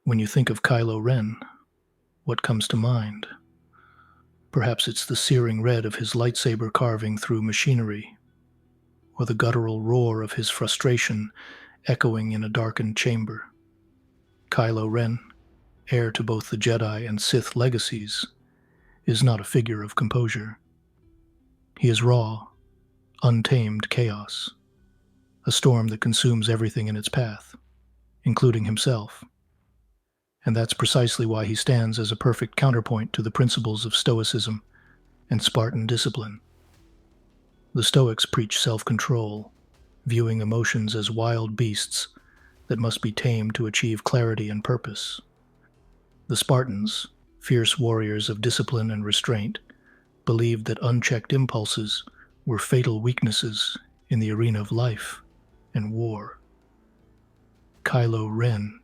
When you think of Kylo Ren, what comes to mind? Perhaps it's the searing red of his lightsaber carving through machinery, or the guttural roar of his frustration echoing in a darkened chamber. Kylo Ren, heir to both the Jedi and Sith legacies, is not a figure of composure. He is raw, untamed chaos, a storm that consumes everything in its path, including himself. And that's precisely why he stands as a perfect counterpoint to the principles of Stoicism and Spartan discipline. The Stoics preach self-control, viewing emotions as wild beasts that must be tamed to achieve clarity and purpose. The Spartans, fierce warriors of discipline and restraint, believed that unchecked impulses were fatal weaknesses in the arena of life and war. Kylo Ren,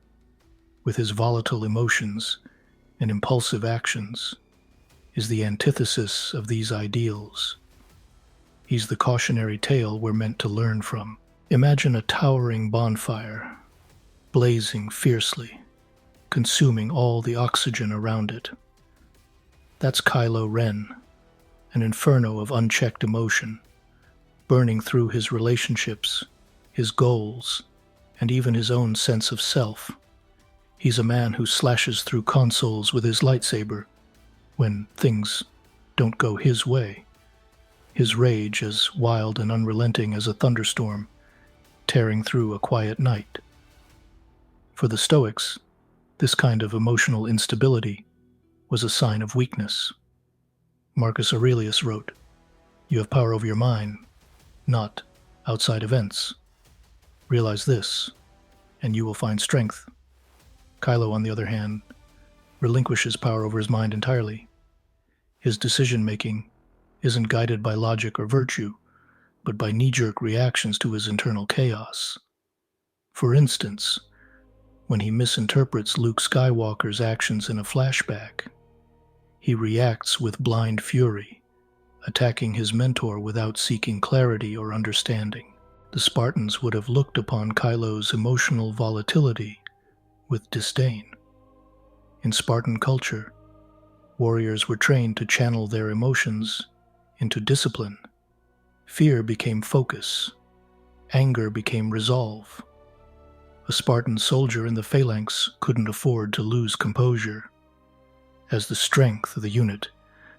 with his volatile emotions and impulsive actions, is the antithesis of these ideals. He's the cautionary tale we're meant to learn from. Imagine a towering bonfire, blazing fiercely, consuming all the oxygen around it. That's Kylo Ren, an inferno of unchecked emotion, burning through his relationships, his goals, and even his own sense of self. He's a man who slashes through consoles with his lightsaber when things don't go his way. His rage as wild and unrelenting as a thunderstorm tearing through a quiet night. For the Stoics, this kind of emotional instability was a sign of weakness. Marcus Aurelius wrote, "You have power over your mind, not outside events. Realize this, and you will find strength." Kylo, on the other hand, relinquishes power over his mind entirely. His decision-making isn't guided by logic or virtue, but by knee-jerk reactions to his internal chaos. For instance, when he misinterprets Luke Skywalker's actions in a flashback, he reacts with blind fury, attacking his mentor without seeking clarity or understanding. The Spartans would have looked upon Kylo's emotional volatility with disdain. In Spartan culture, warriors were trained to channel their emotions into discipline. Fear became focus. Anger became resolve. A Spartan soldier in the phalanx couldn't afford to lose composure, as the strength of the unit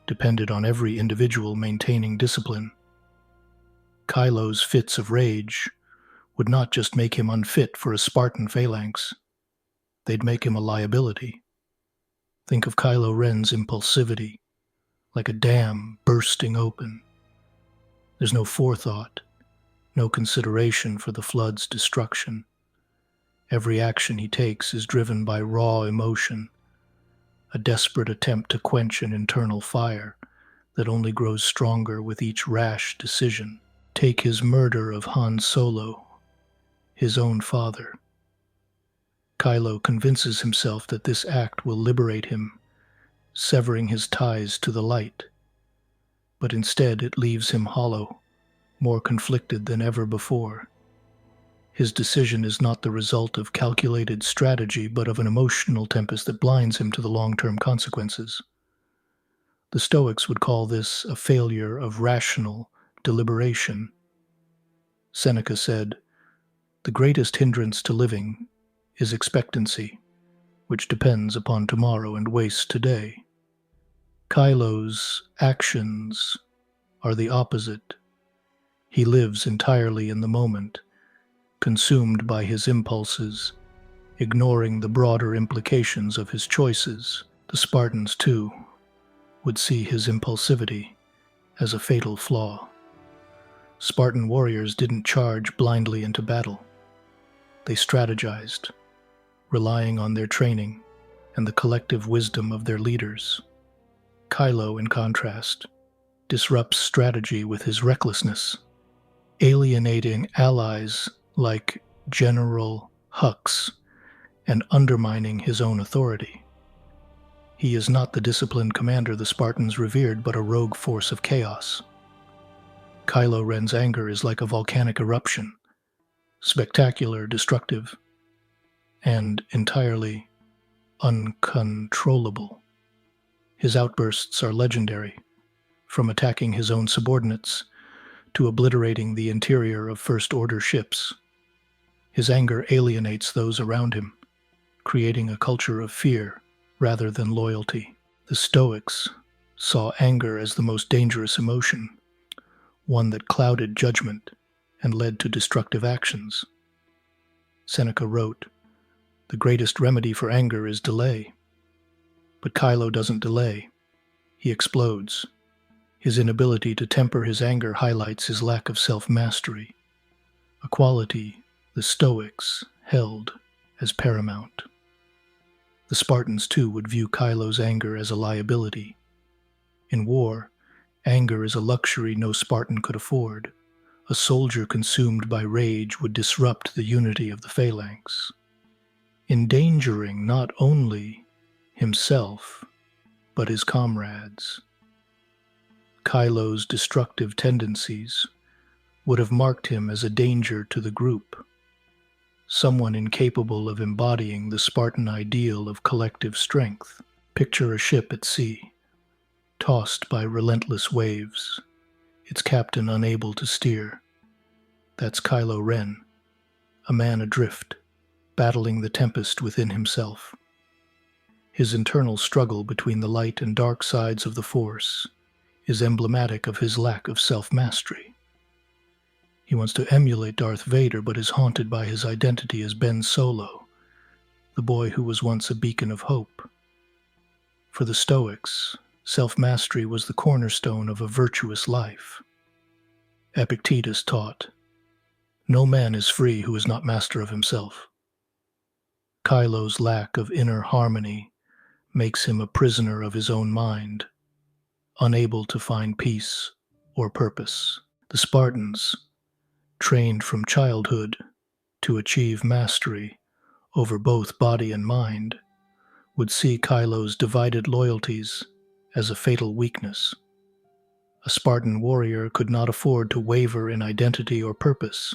depended on every individual maintaining discipline. Kylo's fits of rage would not just make him unfit for a Spartan phalanx, they'd make him a liability. Think of Kylo Ren's impulsivity, like a dam bursting open. There's no forethought, no consideration for the flood's destruction. Every action he takes is driven by raw emotion, a desperate attempt to quench an internal fire that only grows stronger with each rash decision. Take his murder of Han Solo, his own father. Kylo convinces himself that this act will liberate him, severing his ties to the light. But instead it leaves him hollow, more conflicted than ever before. His decision is not the result of calculated strategy, but of an emotional tempest that blinds him to the long-term consequences. The Stoics would call this a failure of rational deliberation. Seneca said, "The greatest hindrance to living is expectancy, which depends upon tomorrow and wastes today." Kylo's actions are the opposite. He lives entirely in the moment, consumed by his impulses, ignoring the broader implications of his choices. The Spartans, too, would see his impulsivity as a fatal flaw. Spartan warriors didn't charge blindly into battle. They strategized, relying on their training and the collective wisdom of their leaders. Kylo, in contrast, disrupts strategy with his recklessness, alienating allies like General Hux and undermining his own authority. He is not the disciplined commander the Spartans revered, but a rogue force of chaos. Kylo Ren's anger is like a volcanic eruption, spectacular, destructive, and entirely uncontrollable. His outbursts are legendary, from attacking his own subordinates to obliterating the interior of first-order ships. His anger alienates those around him, creating a culture of fear rather than loyalty. The Stoics saw anger as the most dangerous emotion, one that clouded judgment and led to destructive actions. Seneca wrote, "The greatest remedy for anger is delay." But Kylo doesn't delay. He explodes. His inability to temper his anger highlights his lack of self-mastery, a quality the Stoics held as paramount. The Spartans, too, would view Kylo's anger as a liability. In war, anger is a luxury no Spartan could afford. A soldier consumed by rage would disrupt the unity of the phalanx, endangering not only himself, but his comrades. Kylo's destructive tendencies would have marked him as a danger to the group, someone incapable of embodying the Spartan ideal of collective strength. Picture a ship at sea, tossed by relentless waves, its captain unable to steer. That's Kylo Ren, a man adrift, battling the tempest within himself. His internal struggle between the light and dark sides of the Force is emblematic of his lack of self-mastery. He wants to emulate Darth Vader, but is haunted by his identity as Ben Solo, the boy who was once a beacon of hope. For the Stoics, self-mastery was the cornerstone of a virtuous life. Epictetus taught, "No man is free who is not master of himself." Kylo's lack of inner harmony makes him a prisoner of his own mind, unable to find peace or purpose. The Spartans, trained from childhood to achieve mastery over both body and mind, would see Kylo's divided loyalties as a fatal weakness. A Spartan warrior could not afford to waver in identity or purpose.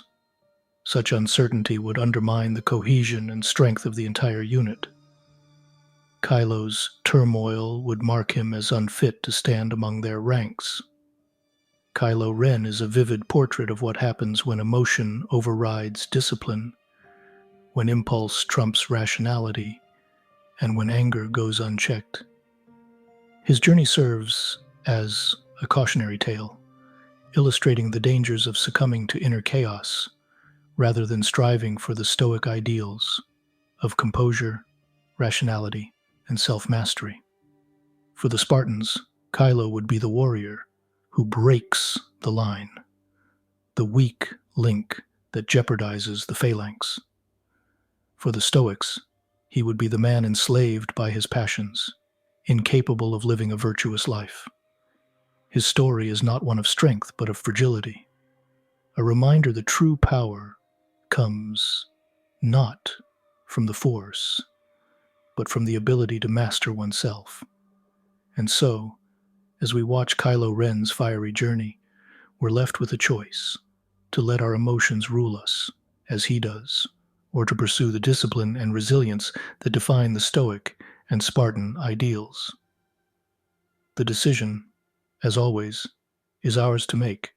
Such uncertainty would undermine the cohesion and strength of the entire unit. Kylo's turmoil would mark him as unfit to stand among their ranks. Kylo Ren is a vivid portrait of what happens when emotion overrides discipline, when impulse trumps rationality, and when anger goes unchecked. His journey serves as a cautionary tale, illustrating the dangers of succumbing to inner chaos rather than striving for the Stoic ideals of composure, rationality, and self-mastery. For the Spartans, Kylo would be the warrior who breaks the line, the weak link that jeopardizes the phalanx. For the Stoics, he would be the man enslaved by his passions, incapable of living a virtuous life. His story is not one of strength, but of fragility, a reminder that true power comes not from the Force, but from the ability to master oneself. And so, as we watch Kylo Ren's fiery journey, we're left with a choice: to let our emotions rule us, as he does, or to pursue the discipline and resilience that define the Stoic and Spartan ideals. The decision, as always, is ours to make.